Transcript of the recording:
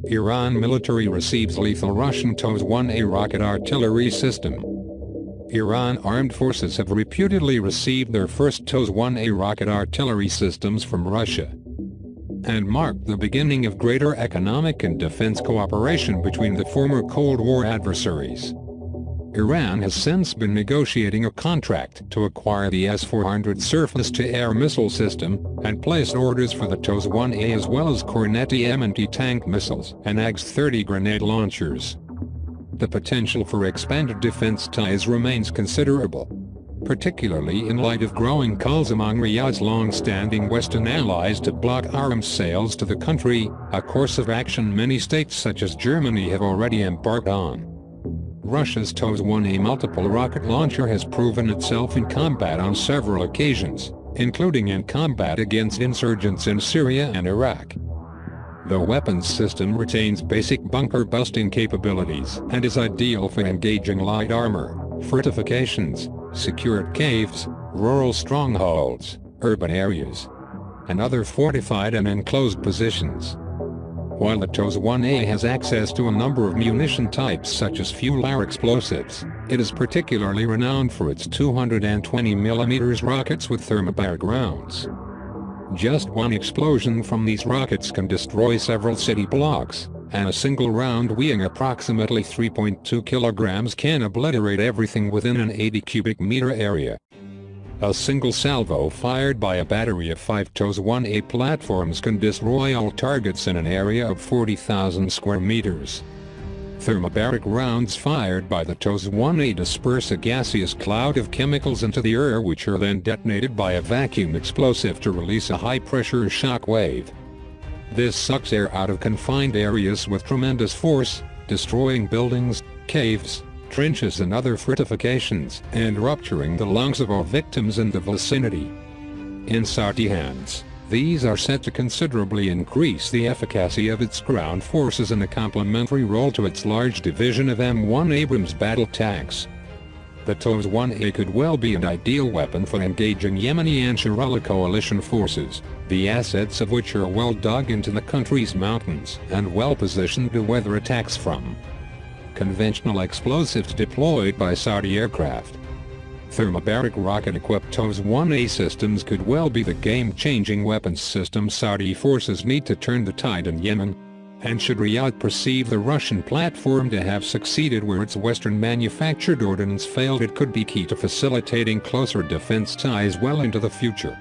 Iran military receives lethal Russian TOS-1A rocket artillery system. Iran armed forces have reputedly received their first TOS-1A rocket artillery systems from Russia, and marked the beginning of greater economic and defense cooperation between the former Cold War adversaries. Iran has since been negotiating a contract to acquire the S-400 surface-to-air missile system, and placed orders for the TOS-1A as well as Korneti M&T tank missiles and AGS-30 grenade launchers. The potential for expanded defense ties remains considerable, particularly in light of growing calls among Riyadh's long-standing Western allies to block arms sales to the country, a course of action many states such as Germany have already embarked on. Russia's TOS-1A multiple rocket launcher has proven itself in combat on several occasions, including in combat against insurgents in Syria and Iraq. The weapons system retains basic bunker-busting capabilities and is ideal for engaging light armor, fortifications, secured caves, rural strongholds, urban areas, and other fortified and enclosed positions. While the TOS-1A has access to a number of munition types such as fuel-air explosives, it is particularly renowned for its 220mm rockets with thermobaric rounds. Just one explosion from these rockets can destroy several city blocks, and a single round weighing approximately 3.2 kilograms can obliterate everything within an 80 cubic meter area. A single salvo fired by a battery of 5 TOS-1A platforms can destroy all targets in an area of 40,000 square meters. Thermobaric rounds fired by the TOS-1A disperse a gaseous cloud of chemicals into the air, which are then detonated by a vacuum explosive to release a high-pressure shock wave. This sucks air out of confined areas with tremendous force, destroying buildings, caves, trenches and other fortifications, and rupturing the lungs of all victims in the vicinity. In Saudi hands, these are set to considerably increase the efficacy of its ground forces in a complementary role to its large division of M1 Abrams battle tanks. The TOS-1A could well be an ideal weapon for engaging Yemeni Ansarullah coalition forces, the assets of which are well dug into the country's mountains and well positioned to weather attacks from conventional explosives deployed by Saudi aircraft. Thermobaric rocket-equipped TOS-1A systems could well be the game-changing weapons system Saudi forces need to turn the tide in Yemen. And should Riyadh perceive the Russian platform to have succeeded where its Western-manufactured ordnance failed, it could be key to facilitating closer defense ties well into the future.